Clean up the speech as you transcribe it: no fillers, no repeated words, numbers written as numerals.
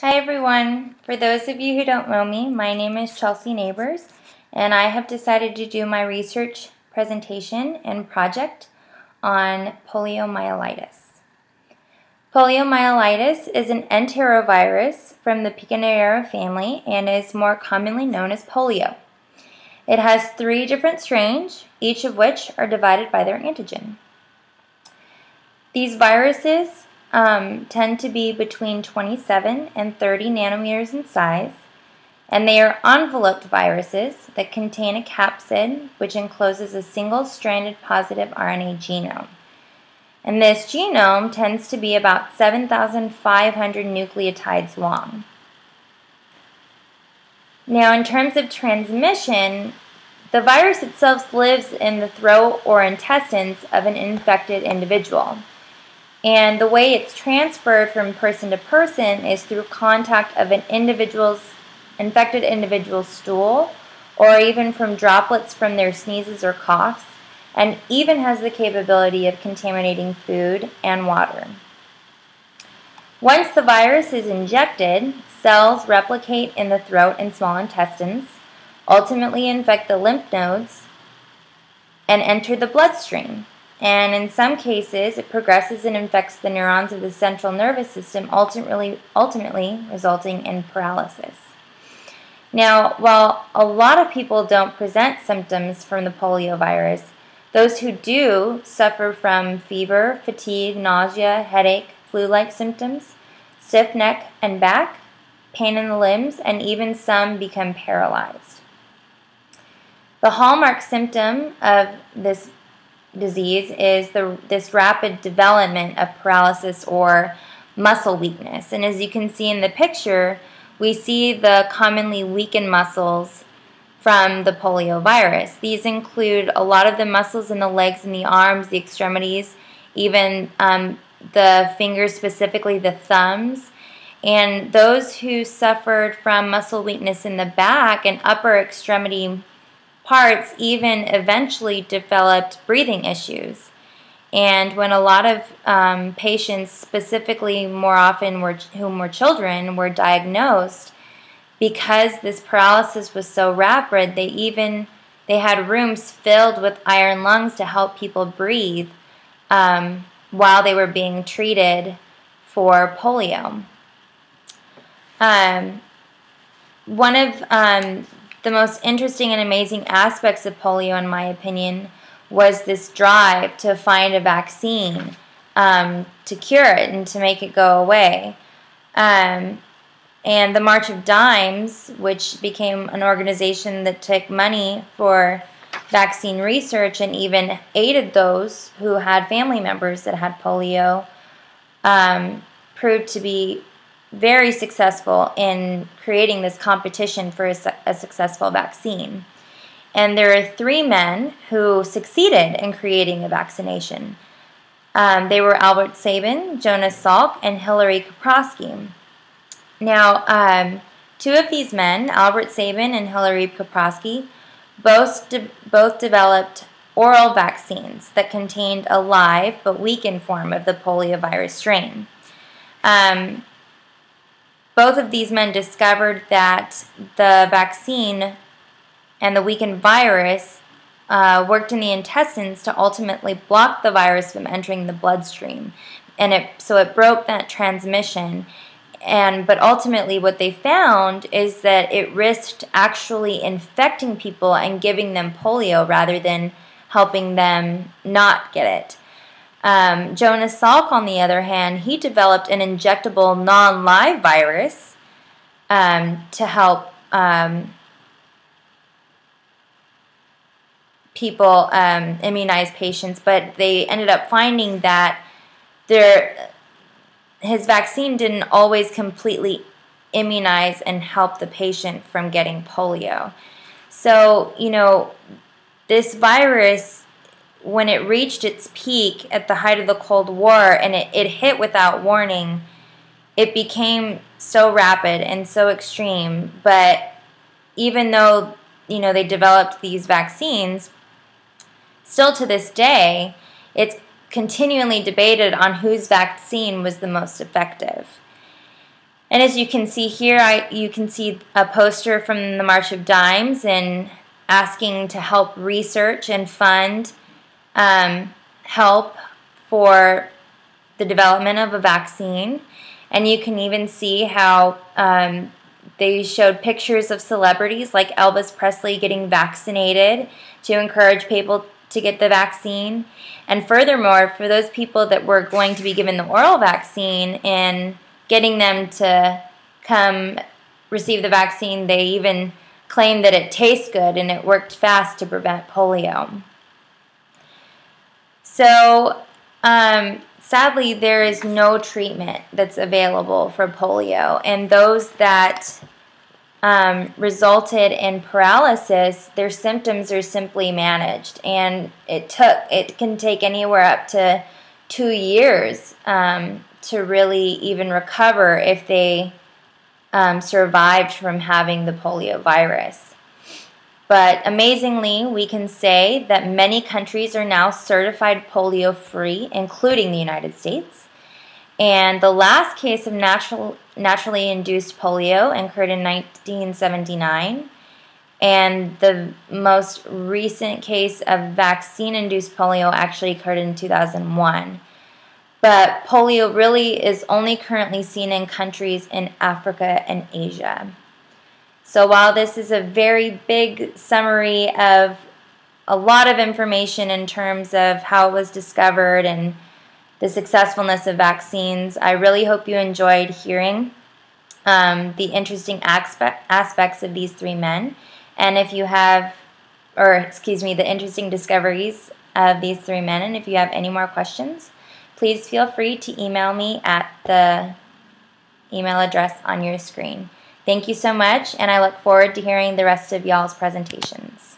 Hi everyone. For those of you who don't know me, my name is Chelsea Neighbors, and I have decided to do my research presentation and project on poliomyelitis. Poliomyelitis is an enterovirus from the Picanera family and is more commonly known as polio. It has 3 different strains, each of which are divided by their antigen. These viruses tend to be between 27 and 30 nanometers in size, and they are enveloped viruses that contain a capsid which encloses a single-stranded positive RNA genome. And this genome tends to be about 7,500 nucleotides long. Now, in terms of transmission, the virus itself lives in the throat or intestines of an infected individual. And the way it's transferred from person to person is through contact of an infected individual's stool, or even from droplets from their sneezes or coughs, and even has the capability of contaminating food and water. Once the virus is injected, cells replicate in the throat and small intestines, ultimately infect the lymph nodes, and enter the bloodstream. And in some cases, it progresses and infects the neurons of the central nervous system, ultimately resulting in paralysis. Now, while a lot of people don't present symptoms from the poliovirus, those who do suffer from fever, fatigue, nausea, headache, flu-like symptoms, stiff neck and back, pain in the limbs, and even some become paralyzed. The hallmark symptom of this disease is this rapid development of paralysis or muscle weakness. And as you can see in the picture, we see the commonly weakened muscles from the poliovirus. These include a lot of the muscles in the legs and the arms, the extremities, even the fingers, specifically the thumbs. And those who suffered from muscle weakness in the back and upper extremity parts even eventually developed breathing issues. And when a lot of patients, specifically more often whom were children, were diagnosed, because this paralysis was so rapid, they had rooms filled with iron lungs to help people breathe while they were being treated for polio. One of the most interesting and amazing aspects of polio, in my opinion, was this drive to find a vaccine to cure it and to make it go away. And the March of Dimes, which became an organization that took money for vaccine research and even aided those who had family members that had polio, proved to be very successful in creating this competition for a successful vaccine. And there are 3 men who succeeded in creating a vaccination. They were Albert Sabin, Jonas Salk, and Hillary Kaprosky. Now, 2 of these men, Albert Sabin and Hillary Kaprosky, both developed oral vaccines that contained a live but weakened form of the poliovirus strain. Both of these men discovered that the vaccine and the weakened virus worked in the intestines to ultimately block the virus from entering the bloodstream. And so it broke that transmission. But ultimately what they found is that it risked actually infecting people and giving them polio rather than helping them not get it. Jonas Salk, on the other hand, he developed an injectable non-live virus to help people immunize patients, but they ended up finding that his vaccine didn't always completely immunize and help the patient from getting polio. So, this virus, when it reached its peak at the height of the Cold War and it hit without warning, it became so rapid and so extreme. But even though, they developed these vaccines, still to this day, it's continually debated on whose vaccine was the most effective. And as you can see here, you can see a poster from the March of Dimes and asking to help research and fund help for the development of a vaccine. And you can even see how they showed pictures of celebrities like Elvis Presley getting vaccinated to encourage people to get the vaccine. And furthermore, for those people that were going to be given the oral vaccine and getting them to come receive the vaccine, they even claimed that it tastes good and it worked fast to prevent polio. So, sadly, there is no treatment that's available for polio, and those that resulted in paralysis, their symptoms are simply managed, and it can take anywhere up to 2 years to really even recover if they survived from having the polio virus. But amazingly, we can say that many countries are now certified polio-free, including the United States. And the last case of naturally induced polio occurred in 1979. And the most recent case of vaccine-induced polio actually occurred in 2001. But polio really is only currently seen in countries in Africa and Asia. So while this is a very big summary of a lot of information in terms of how it was discovered and the successfulness of vaccines, I really hope you enjoyed hearing the interesting aspects of these 3 men. And if you have, the interesting discoveries of these 3 men, and if you have any more questions, please feel free to email me at the email address on your screen. Thank you so much, and I look forward to hearing the rest of y'all's presentations.